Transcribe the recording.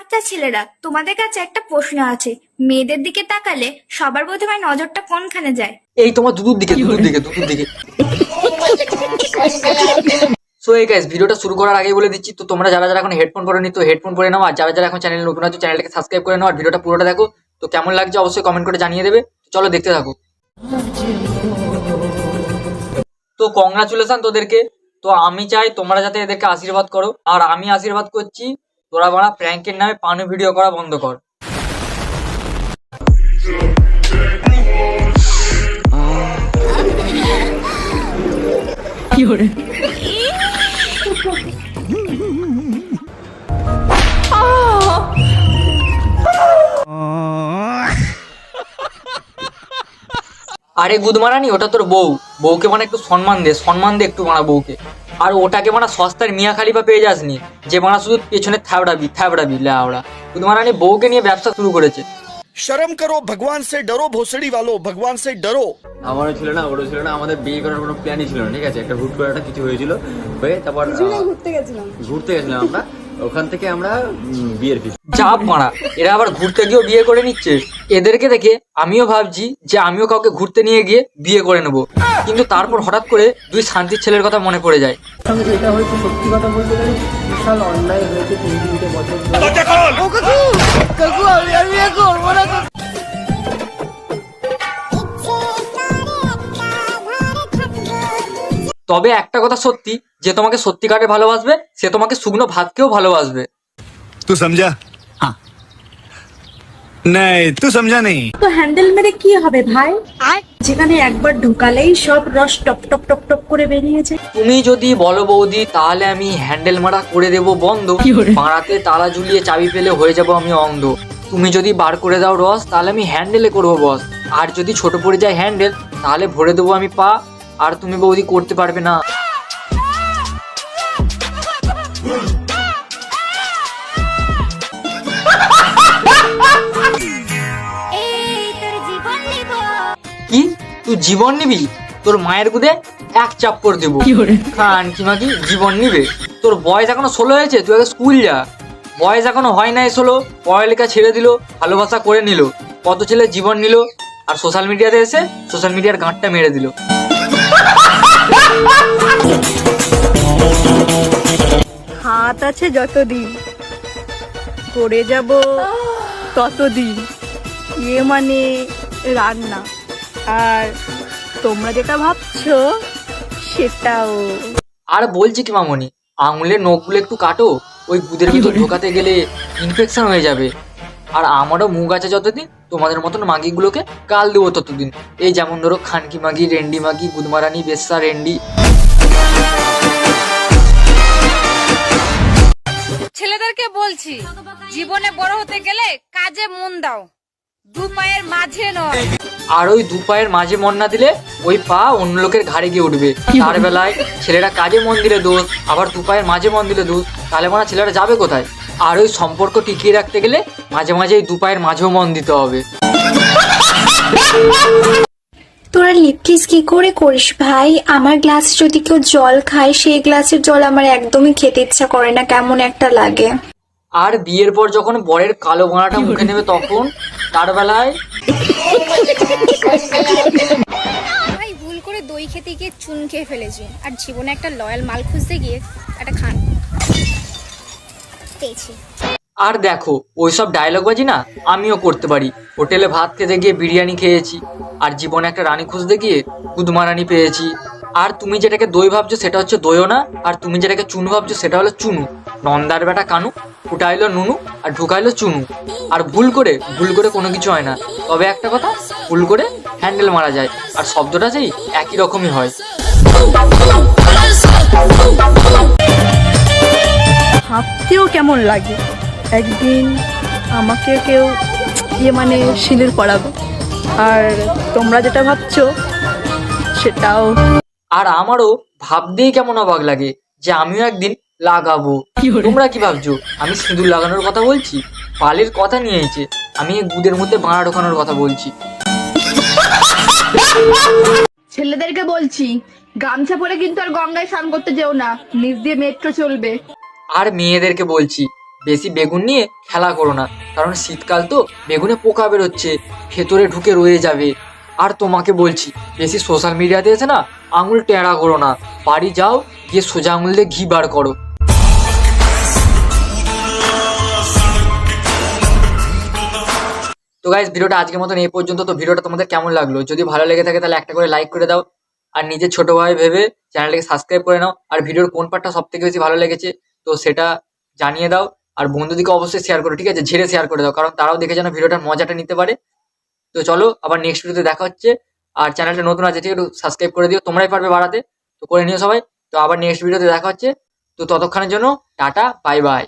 আচ্ছা ছেলেরা, তোমাদের কাছে একটা প্রশ্ন আছে। মেয়েদের দিকে তাকালে সবার প্রথমে নজরটা কোনখানে যায়? এই তোমার দুধুর দিকে দুধুর দিকে দুধুর দিকে। সো এই গাইস, ভিডিওটা শুরু করার আগে বলে দিচ্ছি, তো তোমরা যারা যারা এখন হেডফোন পরে তো হেডফোন পরে নাও, আর যারা যারা এখন চ্যানেল নতুন আছে চ্যানেলটাকে সাবস্ক্রাইব করে নাও, আর ভিডিওটা পুরোটা দেখো। তো কেমন লাগছে অবশ্যই কমেন্ট করে জানিয়ে দেবে। চলো দেখতে থাকো। তো কংগ্রাচুলেশন তোদেরকে। তো আমি চাই তোমরা যাতে এদেরকে আশীর্বাদ করো, আর আমি আশীর্বাদ করছি তোরা বাড়া প্র্যাঙ্কের নামে পানু ভিডিও করা বন্ধ কর। আরে গুদমারানি, ওটা তোর বউ। বউকে মানে একটু সম্মান দে একটু মানা বউকে। আর ওটাকে মানে সস্তার মিয়া খালিফা পেয়ে যাসনি, যে মানে শুধু পেছনে থাবড়াবি লাউড়া। গুদমারানি বউকে নিয়ে ব্যবসা শুরু করেছে। शर्म करो, भगवान से डरो, भोसड़ी वालों, भगवान से डरो। আমারও ছিল না, ওরও ছিল না, আমাদের বিয়ে করার কোনো প্ল্যানই ছিল না। ঠিক আছে, একটা হুট করে একটা কিছু হয়েছিল, হয়ে তারপর ঘুরতে গেছিলাম আমরা। ওখান থেকে আমরা বিয়ের ফিক্স। চাপ মারা, এরা আবার ঘুরতে গিয়েও বিয়ে করে নিচ্ছে। এদেরকে দেখে আমিও ভাবছি যে আমিও কাউকে ঘুরতে নিয়ে গিয়ে বিয়ে করে নেবো, কিন্তু তারপর হঠাৎ করে দুই শান্তির ছেলের কথা মনে পড়ে যায়। এটা হয়তো সত্যি কথা বলতে গেলে বিশাল অন্যায় হয়েছে 3-3টে বছর তবে একটা কথা সত্যি, যে তোমাকে সত্যিকারে ভালোবাসবে সে তোমাকে শুকনো ভাতকেও ভালোবাসবে। तू समझा? हाँ। नहीं, तू समझा नहीं। তো হ্যান্ডেল মেরে কি হবে ভাই? যেখানে একবার ঢুকালেই সব রস টপ টপ টপ টপ করে বেরিয়ে যায়। তুমি যদি বলো বৌদি, তাহলে আমি হ্যান্ডেল মারা করে দেবো বন্ধ। পাড়াতে তালা ঝুলিয়ে চাবি পেলে হয়ে যাবো আমি অন্ধ। তুমি যদি বার করে দাও রস, তাহলে আমি হ্যান্ডেলে করবো বস। আর যদি ছোট পড়ে যায় হ্যান্ডেল, তাহলে ভরে দেবো আমি পা, আর তুমি বৌদি করতে পারবে না। কি তুই জীবন নিবি? তোর মায়ের গুদে এক চাপ্পড় দেবো। খান কি মাকি জীবন নিবে? তোর বয়স এখনো 16 হয়েছে, তুই আগে স্কুল যা। বয়স এখনো হয় নাই 16, পড়ালেখা ছেড়ে দিল, ভালোবাসা করে নিল, কত ছেলে জীবন নিল, আর সোশ্যাল মিডিয়াতে এসে সোশ্যাল মিডিয়ার গাঁটটা মেরে দিল। হাত আছে যতদিন, করে যাব ততদিন। ইয়ে মানে রান্না। আর তোমরা যেটা ভাবছো সেটাও। আর বলছি কি মামনি, আঙুলের নখগুলো একটু কাটো, ওই গুদের ভিতর ঢোকাতে গেলে ইনফেকশন হয়ে যাবে। আর আমারও মুখ আছে যতদিন, তোমাদের মতন মাগিগুলোকে কাল দেবো ততদিন। এই যেমন ধরো খানকি মাগি, রেন্ডি মাগি, গুদমারানি, বেশ্যা, রেন্ডি। ছেলেদেরকে বলছি, জীবনে বড় হতে গেলে কাজে মন দাও, দু পায়ের মাঝে নয়। আর ওই দু পায়ের মাঝে মন না দিলে ওই পা অন্য লোকের ঘাড়ে গিয়ে উঠবে। তার বেলায় ছেলেরা কাজে মন দিলে দোষ, আবার দু পায়ের মাঝে মন দিলে দোষ। তাহলে মানে ছেলেরা যাবে কোথায়? আর ওই সম্পর্ক টিকিয়ে রাখতে গেলে মাঝে মাঝে এই দু পায়ের মাঝেও মন দিতে হবে। তোরা লিপকিস কি করে করিস ভাই? আমার গ্লাসে যদি কেউ জল খায়, সেই গ্লাসের জল আমার একদমই খেতে ইচ্ছা করে না, কেমন একটা লাগে। আর বিয়ের পর যখন বরের কালো গোনাটা মুখে নেবে তখন, তার বেলায় ভাই ভুল করে দই খেতে গিয়ে চুন খেয়ে ফেলেছি, আর জীবনে একটা লয়াল মাল খুঁজতে গিয়ে একটা খান পেয়েছি। আর দেখো, ওইসব ডায়লগ বাজি না আমিও করতে পারি। হোটেলে ভাত খেতে গিয়ে বিরিয়ানি খেয়েছি, আর জীবনে একটা রানী খুঁজতে গিয়ে গুদমারানি পেয়েছি। আর তুমি যেটাকে দই ভাবছো সেটা হচ্ছে দইও না, আর তুমি যেটাকে চুনু ভাবছো সেটা হলো চুনু। নন্দার বেটা কানু, ফুটাইলো নুনু আর ঢুকাইলো চুনু। আর ভুল করে কোনো কিছু হয় না, তবে একটা কথা, ভুল করে হ্যান্ডেল মারা যায়, আর শব্দটা সেই একই রকমই হয়। ভাবতেও কেমন লাগে একদিন আমাকে কেউ ইয়ে মানে সিঁদুর পরাবে। আর তোমরা যেটা ভাবছো সেটাও। আর আমারও ভাবতেই কেমন অবাক লাগে যে আমিও একদিন লাগাবো। তোমরা কি ভাবছো আমি সিঁদুর লাগানোর কথা বলছি? পালের কথা নিয়ে এসেছে, আমি এই গুদের মধ্যে বাঁড়া ঢোকানোর কথা বলছি। ছেলেদেরকে বলছি, গামছা পরে কিন্তু আর গঙ্গায় স্নান করতে যেও না, নিচ দিয়ে মেট্রো চলবে। আর মেয়েদেরকে বলছি, বেশি বেগুন নিয়ে খেলা করো না, কারণ শীতকাল তো বেগুনে পোকা বেরোচ্ছে, ভেতরে ঢুকে রয়ে যাবে। আর তোমাকে বলছি, বেশি সোশ্যাল মিডিয়াতে এসে না আঙুল টেঁড়া করো না, বাড়ি যাও, গিয়ে সোজা আঙুল দিয়ে ঘি বার করো। তো গাইস, ভিডিওটা আজকের মতন এই পর্যন্ত। তো ভিডিওটা তোমাদের কেমন লাগলো? যদি ভালো লেগে থাকে তাহলে একটা করে লাইক করে দাও, আর নিজের ছোট ভাই ভেবে চ্যানেলটাকে সাবস্ক্রাইব করে নাও। আর ভিডিওর কোন পার্টটা সব থেকে বেশি ভালো লেগেছে তো সেটা জানিয়ে দাও। আর বন্ধুদেরকে অবশ্যই শেয়ার করো, ঠিক আছে? ঝেড়ে শেয়ার করে দাও, কারণ তারাও দেখে যেন ভিডিওটার মজাটা নিতে পারে। তো চলো, আবার নেক্সট ভিডিওতে দেখা হচ্ছে। আর চ্যানেলটা নতুন আছে, ঠিক আছে? একটু সাবস্ক্রাইব করে দিও, তোমরাই পারবে বাড়াতে, তো করে নিও সবাই। তো আবার নেক্সট ভিডিওতে দেখা হচ্ছে। তো ততক্ষণের জন্য টাটা, বাই বাই।